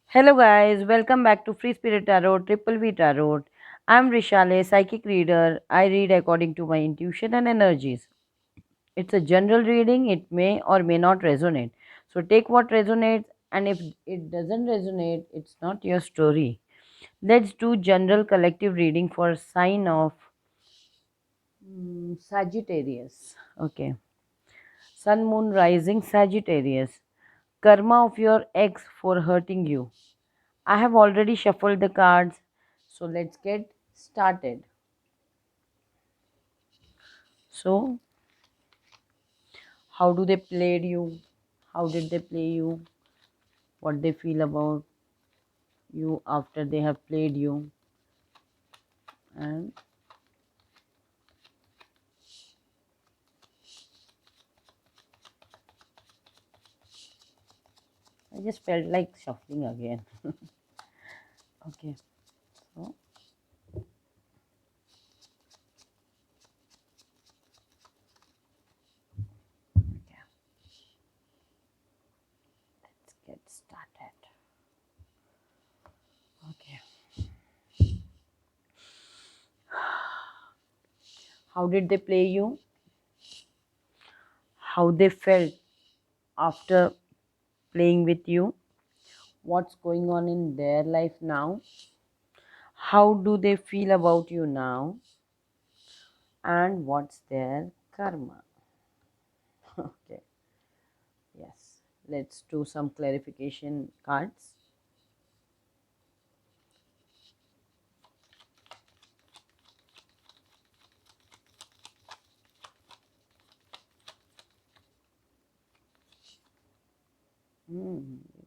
Hello, guys. Welcome back to Free Spirit Tarot, Triple V Tarot. I'm Rishale, psychic reader. I read according to my intuition and energies. It's a general reading, it may or may not resonate. So, take what resonates, and if it doesn't resonate, it's not your story. Let's do general collective reading for sign of Sagittarius. Okay. Sun, Moon, Rising, Sagittarius. Karma of your ex for hurting you. I have already shuffled the cards, so let's get started. So, how do they played you? How did they play you? What they feel about you after they have played you? And I just felt like shuffling again. Okay, so okay, let's get started. Okay, how did they play you? How they felt after playing with you? What's going on in their life now? How do they feel about you now? And what's their karma? Okay, yes, let's do some clarification cards.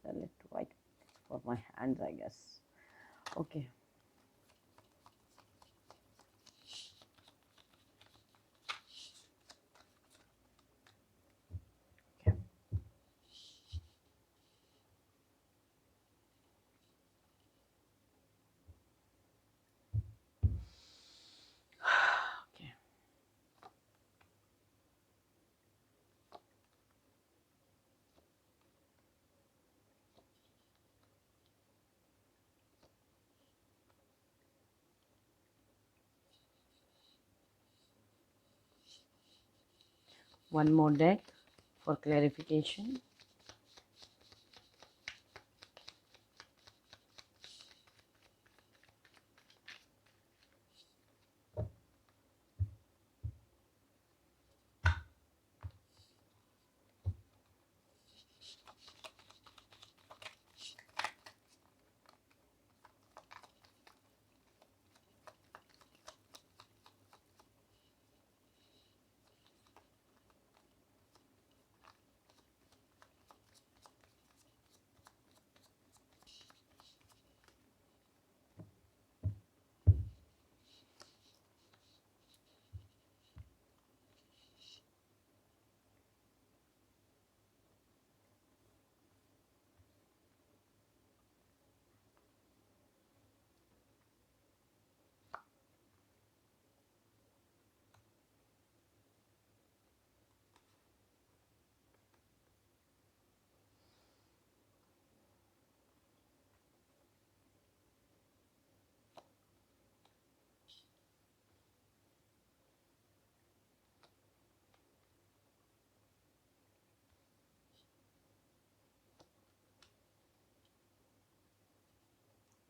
A little white for my hands, I guess. Okay, okay, okay. One more deck for clarification.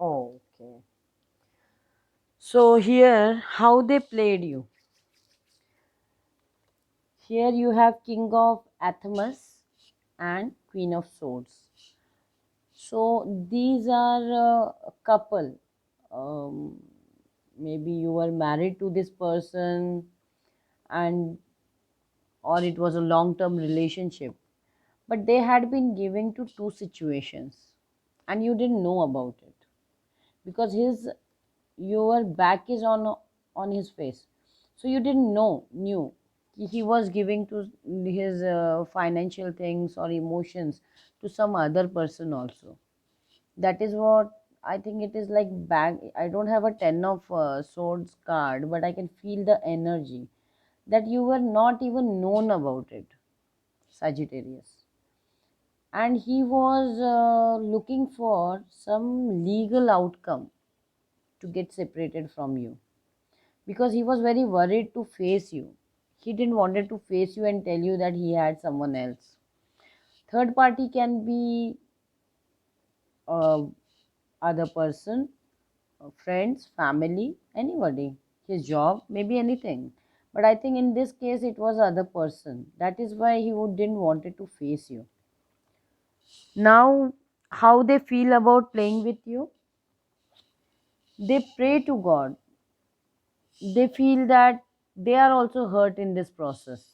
Okay, so here how they played you. Here you have King of Athamas and Queen of Swords. So these are a couple. Um, Maybe you were married to this person, and or it was a long term relationship, but they had been giving to two situations and you didn't know about it because his your back is on his face, so you didn't knew he was giving to his financial things or emotions to some other person also. That is what I think. It is like back. I don't have a 10 of swords card, but I can feel the energy that you were not even known about it, Sagittarius. and he was looking for some legal outcome to get separated from you, because he was very worried to face you. He didn't wanted to face you and tell you that he had someone else. Third party can be uh, other person, friends, family, anybody, his job, maybe anything. But I think in this case it was other person. That is why he didn't wanted to face you. Now, how they feel about playing with you? They pray to God. They feel that they are also hurt in this process.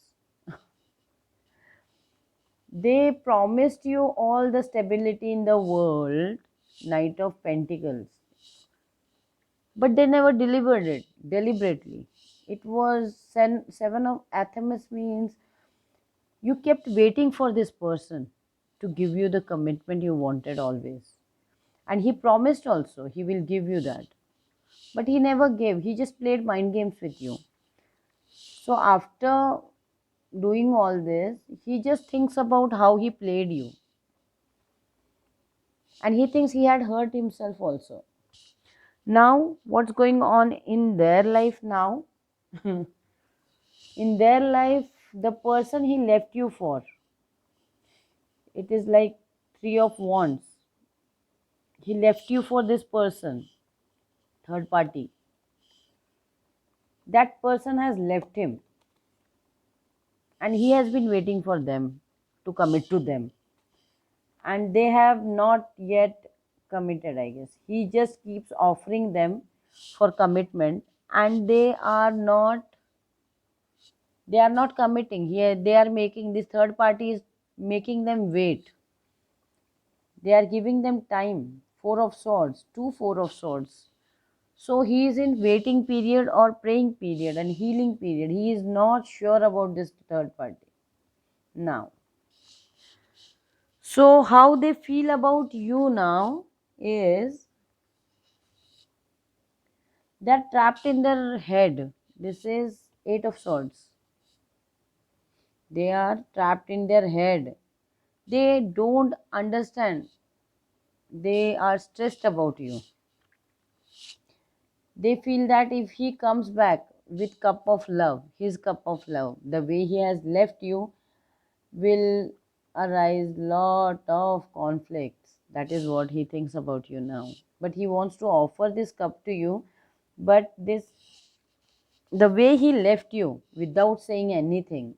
They promised you all the stability in the world, Knight of Pentacles, but they never delivered it deliberately. It was Seven of Athemus means you kept waiting for this person to give you the commitment you wanted always. And he promised also he will give you that. But he never gave, he just played mind games with you. So after doing all this, he just thinks about how he played you. And he thinks he had hurt himself also. Now, what's going on in their life now? In their life, the person he left you for, it is like Three of Wands. He left you for this person, third party. That person has left him, and he has been waiting for them to commit to them, and they have not yet committed, I guess. He just keeps offering them for commitment, and they are not committing. Here they are making, this third party is making them wait. They are giving them time. Four of Swords, two Four of Swords. So he is in waiting period or praying period and healing period. He is not sure about this third party now. So how they feel about you now is they're trapped in their head. This is Eight of Swords. They are trapped in their head. They don't understand. They are stressed about you. They feel that if he comes back with cup of love, his cup of love, the way he has left you will arise lot of conflicts. That is what he thinks about you now. But he wants to offer this cup to you, but this, the way he left you without saying anything,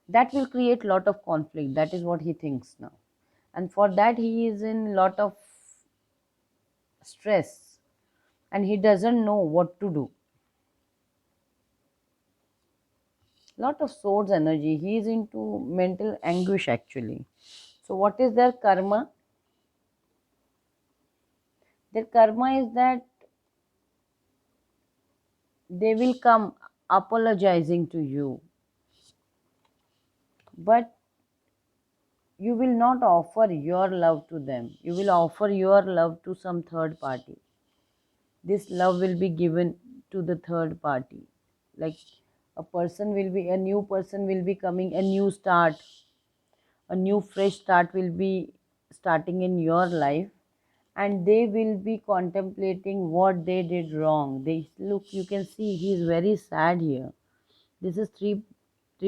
that will create lot of conflict. That is what he thinks now, and for that he is in lot of stress, and he doesn't know what to do. Lot of swords energy, he is into mental anguish actually. So what is their karma? Their karma is that they will come apologizing to you, but you will not offer your love to them. You will offer your love to some third party. This love will be given to the third party. Like a new person will be coming, a new start, a new fresh start will be starting in your life, and they will be contemplating what they did wrong. They look, you can see he is very sad here. This is three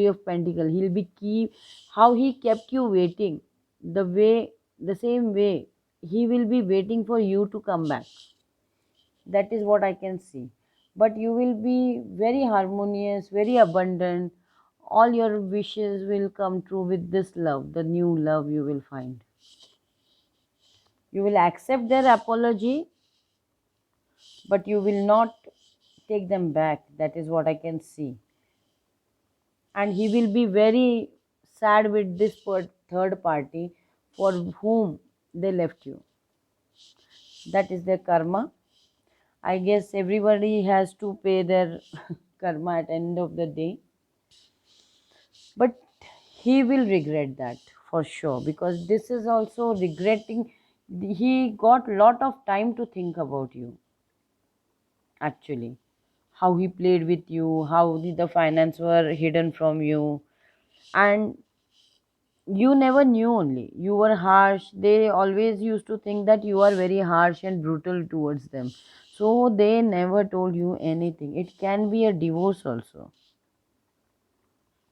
of pentacle. He'll be keep, how he kept you waiting, the same way he will be waiting for you to come back. That is what I can see. But you will be very harmonious, very abundant. All your wishes will come true with this love, the new love you will find. You will accept their apology, but you will not take them back. That is what I can see. And he will be very sad with this third party for whom they left you. That is their karma. I guess everybody has to pay their karma at end of the day, but he will regret that for sure, because this is also regretting. He got lot of time to think about you actually, how he played with you, how the finance were hidden from you, and you never knew, only you were harsh. They always used to think that you are very harsh and brutal towards them, so they never told you anything. It can be a divorce also.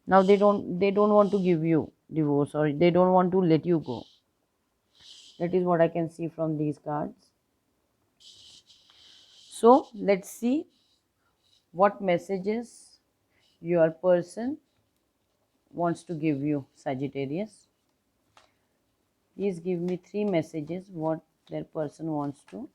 Now they don't want to give you divorce, or they don't want to let you go. That is what I can see from these cards. So let's see what messages your person wants to give you, Sagittarius. Please give me 3 messages what their person wants to.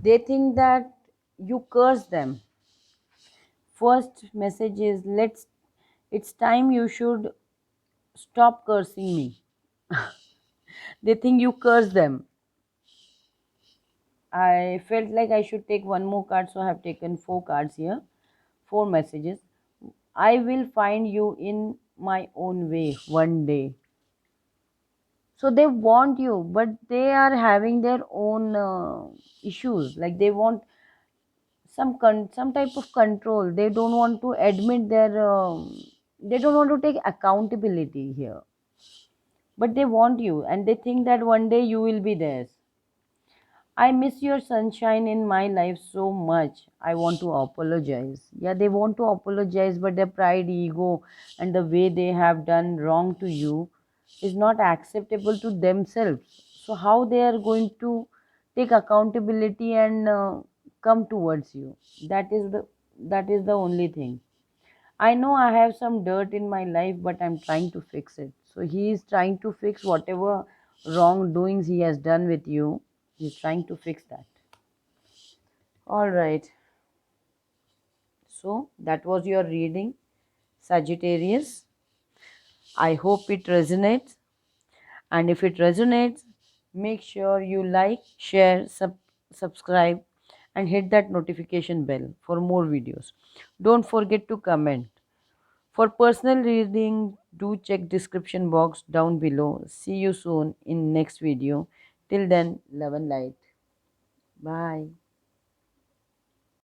They think that you curse them. First message is, let's it's time you should stop cursing me. They think you curse them. I felt like I should take one more card, so I have taken 4 cards here. 4 messages. I will find you in my own way one day. So they want you, but they are having their own issues. Like they want some type of control. They don't want to admit their. They don't want to take accountability here, but they want you, and they think that one day you will be theirs. I miss your sunshine in my life so much. I want to apologize. Yeah, they want to apologize, but their pride, ego, and the way they have done wrong to you is not acceptable to themselves. So, how they are going to take accountability and come towards you? That is the only thing. I know I have some dirt in my life, but I'm trying to fix it. So he is trying to fix whatever wrongdoings he has done with you. He's trying to fix that. All right. So that was your reading, Sagittarius. I hope it resonates. And if it resonates, make sure you like, share, subscribe, and hit that notification bell for more videos. Don't forget to comment. For personal reading, do check description box down below. See you soon in next video. Till then, love and light. Bye.